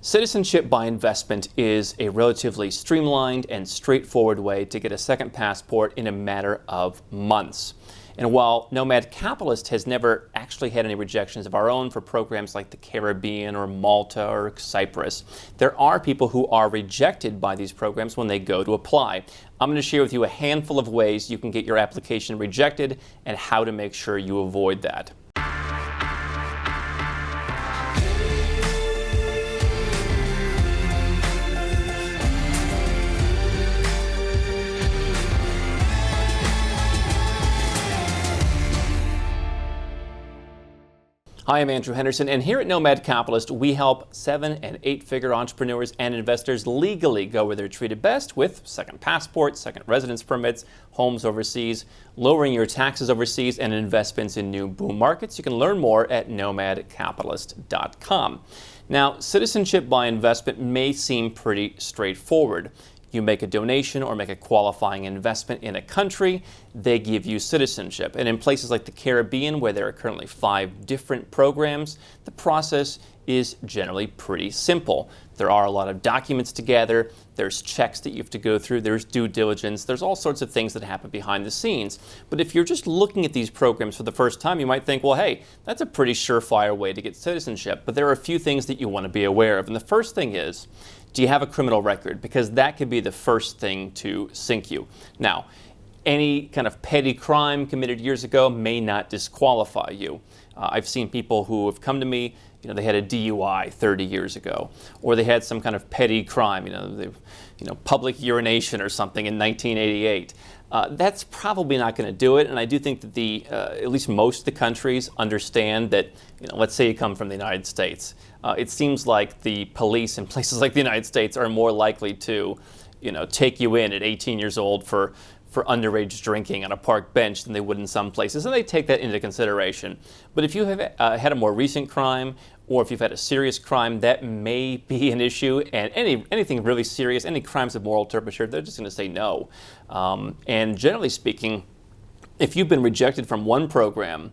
Citizenship by investment is a relatively streamlined and straightforward way to get a second passport in a matter of months. And while Nomad Capitalist has never actually had any rejections of our own for programs like the Caribbean or Malta or Cyprus, there are people who are rejected by these programs when they go to apply. I'm going to share with you a handful of ways you can get your application rejected and how to make sure you avoid that. Hi, I'm Andrew Henderson, and here at Nomad Capitalist, we help 7- and 8-figure entrepreneurs and investors legally go where they're treated best with second passports, second residence permits, homes overseas, lowering your taxes overseas, and investments in new boom markets. You can learn more at nomadcapitalist.com. Now, citizenship by investment may seem pretty straightforward. You make a donation or make a qualifying investment in a country, they give you citizenship. And in places like the Caribbean, where there are currently 5 different programs, the process is generally pretty simple. There are a lot of documents to gather, there's checks that you have to go through, there's due diligence, there's all sorts of things that happen behind the scenes. But if you're just looking at these programs for the first time, you might think, well, hey, that's a pretty surefire way to get citizenship. But there are a few things that you want to be aware of. And the first thing is, do you have a criminal record? Because that could be the first thing to sink you. Now, any kind of petty crime committed years ago may not disqualify you. I've seen people who have come to me, they had a DUI 30 years ago, or they had some kind of petty crime, public urination or something in 1988. That's probably not going to do it, and I do think that at least most of the countries understand that, let's say you come from the United States. It seems like the police in places like the United States are more likely to, take you in at 18 years old for underage drinking on a park bench than they would in some places, and they take that into consideration. But if you have had a more recent crime, or if you've had a serious crime, that may be an issue, and anything really serious, any crimes of moral turpitude, they're just going to say no. And generally speaking, if you've been rejected from one program,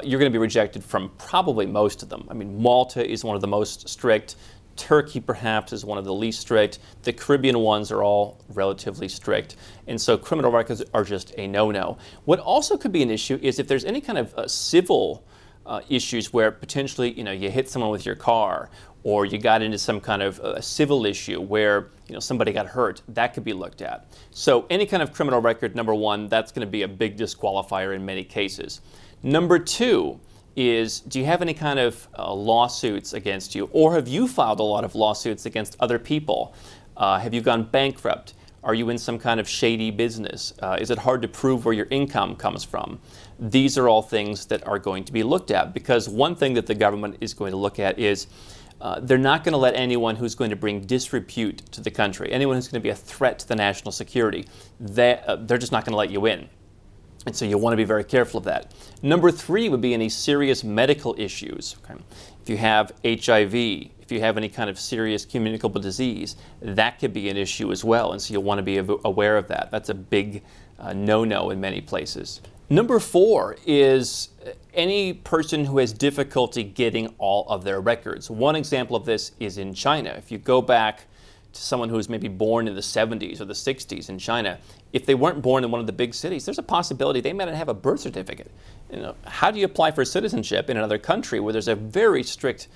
you're going to be rejected from probably most of them. I mean, Malta is one of the most strict. Turkey, perhaps, is one of the least strict. The Caribbean ones are all relatively strict. And so criminal records are just a no-no. What also could be an issue is if there's any kind of civil issues where potentially, you hit someone with your car, or you got into some kind of civil issue where, somebody got hurt, that could be looked at. So any kind of criminal record, number one, that's going to be a big disqualifier in many cases. Number two is, do you have any kind of lawsuits against you? Or have you filed a lot of lawsuits against other people? Have you gone bankrupt? Are you in some kind of shady business? Is it hard to prove where your income comes from? These are all things that are going to be looked at, because one thing that the government is going to look at is they're not going to let anyone who's going to bring disrepute to the country, anyone who's going to be a threat to the national security, they're just not going to let you in. And so you'll want to be very careful of that. Number 3 would be any serious medical issues. Okay? If you have HIV, if you have any kind of serious communicable disease, that could be an issue as well. And so you'll want to be aware of that. That's a big no-no in many places. Number 4 is any person who has difficulty getting all of their records. One example of this is in China. If you go back to someone who was maybe born in the 70s or the 60s in China, if they weren't born in one of the big cities, there's a possibility they might not have a birth certificate. How do you apply for citizenship in another country where there's a very strict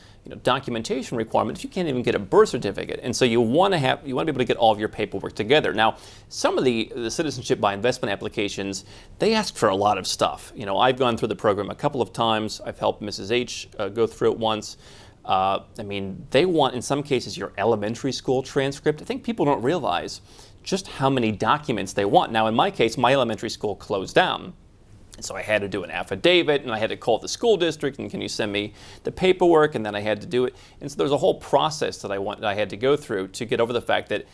documentation requirement if you can't even get a birth certificate? And so you want to be able to get all of your paperwork together. Now, some of the citizenship by investment applications, they ask for a lot of stuff. I've gone through the program a couple of times. I've helped Mrs. H go through it once. They want, in some cases, your elementary school transcript. I think people don't realize just how many documents they want. Now, in my case, my elementary school closed down. And so I had to do an affidavit, and I had to call the school district, and can you send me the paperwork? And then I had to do it. And so there's a whole process that I had to go through to get over the fact that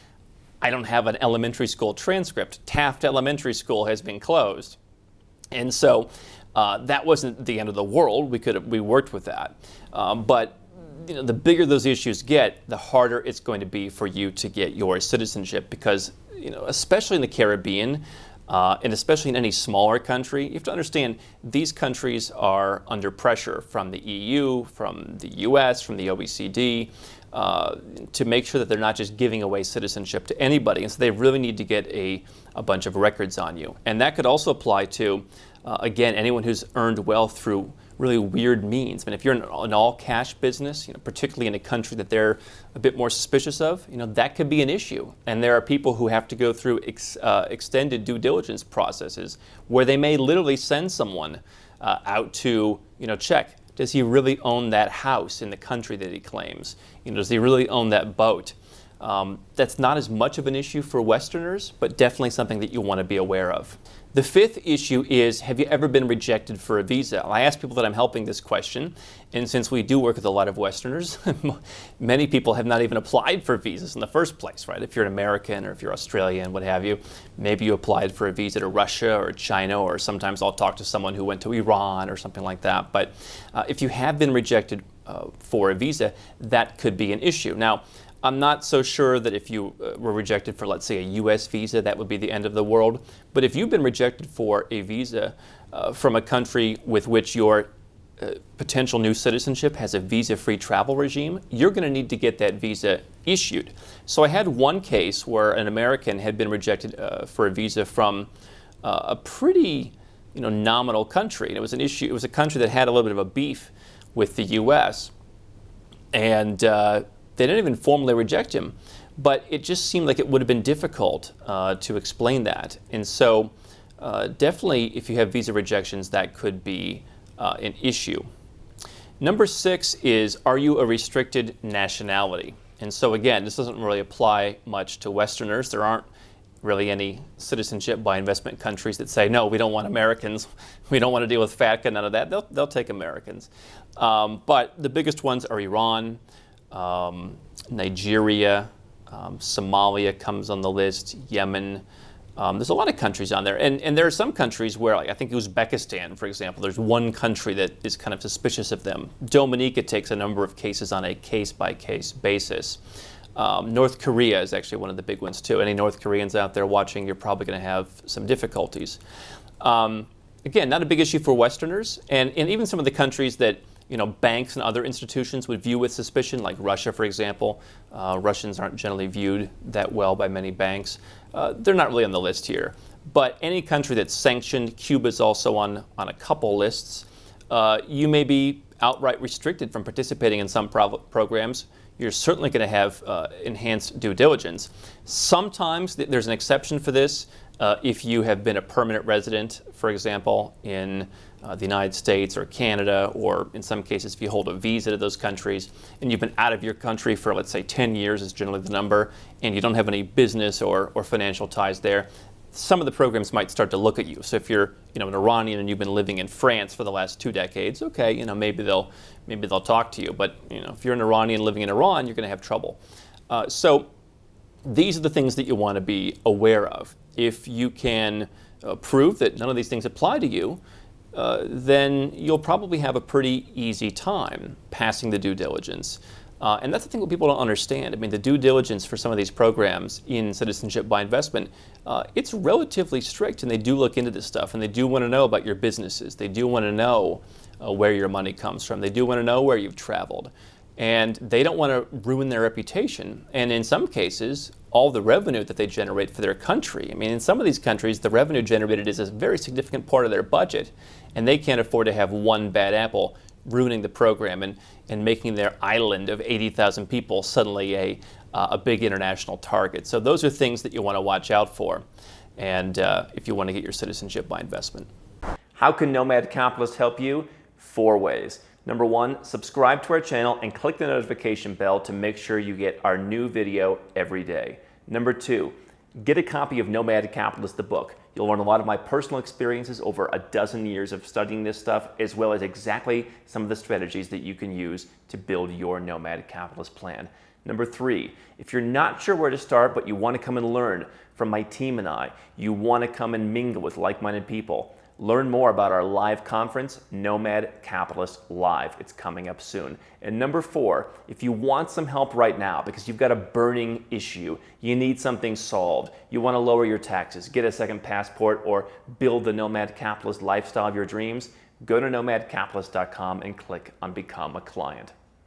I don't have an elementary school transcript. Taft Elementary School has been closed. And so that wasn't the end of the world. We worked with that. But the bigger those issues get, the harder it's going to be for you to get your citizenship, because especially in the Caribbean, and especially in any smaller country, you have to understand these countries are under pressure from the EU, from the US, from the OECD. to make sure that they're not just giving away citizenship to anybody. And so they really need to get a bunch of records on you. And that could also apply to, again, anyone who's earned wealth through really weird means. I mean, if you're in an all-cash business, particularly in a country that they're a bit more suspicious of, that could be an issue. And there are people who have to go through extended due diligence processes where they may literally send someone out to, check. Does he really own that house in the country that he claims? Does he really own that boat? That's not as much of an issue for Westerners, but definitely something that you want to be aware of. The fifth issue is, have you ever been rejected for a visa? I ask people that I'm helping this question, and since we do work with a lot of Westerners, many people have not even applied for visas in the first place, right? If you're an American or if you're Australian, what have you, maybe you applied for a visa to Russia or China, or sometimes I'll talk to someone who went to Iran or something like that. But if you have been rejected for a visa, that could be an issue. Now, I'm not so sure that if you were rejected for, let's say, a U.S. visa, that would be the end of the world. But if you've been rejected for a visa from a country with which your potential new citizenship has a visa-free travel regime, you're going to need to get that visa issued. So I had one case where an American had been rejected for a visa from a pretty nominal country. And it was an issue. It was a country that had a little bit of a beef with the U.S. And they didn't even formally reject him, but it just seemed like it would have been difficult to explain that. And so definitely if you have visa rejections, that could be an issue. Number 6 is, are you a restricted nationality? And so again, this doesn't really apply much to Westerners. There aren't really any citizenship by investment countries that say, no, we don't want Americans. We don't want to deal with FATCA, none of that. They'll take Americans. But the biggest ones are Iran, Nigeria, Somalia comes on the list, Yemen. There's a lot of countries on there. And there are some countries where, like I think Uzbekistan, for example, there's one country that is kind of suspicious of them. Dominica takes a number of cases on a case-by-case basis. North Korea is actually one of the big ones too. Any North Koreans out there watching, you're probably going to have some difficulties. Again, not a big issue for Westerners. And even some of the countries that banks and other institutions would view with suspicion, like Russia, for example. Russians aren't generally viewed that well by many banks. They're not really on the list here. But any country that's sanctioned, Cuba's also on a couple lists. You may be outright restricted from participating in some programs. You're certainly going to have enhanced due diligence. Sometimes there's an exception for this. If you have been a permanent resident, for example, in the United States or Canada, or in some cases if you hold a visa to those countries and you've been out of your country for, let's say, 10 years is generally the number, and you don't have any business or financial ties there, some of the programs might start to look at you. So if you're an Iranian and you've been living in France for the last 2 decades, okay, maybe they'll talk to you. But if you're an Iranian living in Iran, you're going to have trouble. So these are the things that you want to be aware of. If you can prove that none of these things apply to you, then you'll probably have a pretty easy time passing the due diligence. And that's the thing that people don't understand. I mean, the due diligence for some of these programs in citizenship by investment, it's relatively strict, and they do look into this stuff, and they do want to know about your businesses. They do want to know where your money comes from. They do want to know where you've traveled. And they don't want to ruin their reputation. And in some cases, all the revenue that they generate for their country. I mean, in some of these countries, the revenue generated is a very significant part of their budget, and they can't afford to have one bad apple ruining the program and making their island of 80,000 people suddenly a big international target. So those are things that you want to watch out for, and if you want to get your citizenship by investment. How can Nomad Capitalist help you? 4 ways. Number 1, subscribe to our channel and click the notification bell to make sure you get our new video every day. Number 2, get a copy of Nomad Capitalist, the book. You'll learn a lot of my personal experiences over a dozen years of studying this stuff, as well as exactly some of the strategies that you can use to build your Nomad Capitalist plan. Number 3, if you're not sure where to start, but you want to come and learn from my team and I, you want to come and mingle with like-minded people, learn more about our live conference, Nomad Capitalist Live. It's coming up soon. And number 4, if you want some help right now because you've got a burning issue, you need something solved, you want to lower your taxes, get a second passport, or build the Nomad Capitalist lifestyle of your dreams, go to nomadcapitalist.com and click on Become a Client.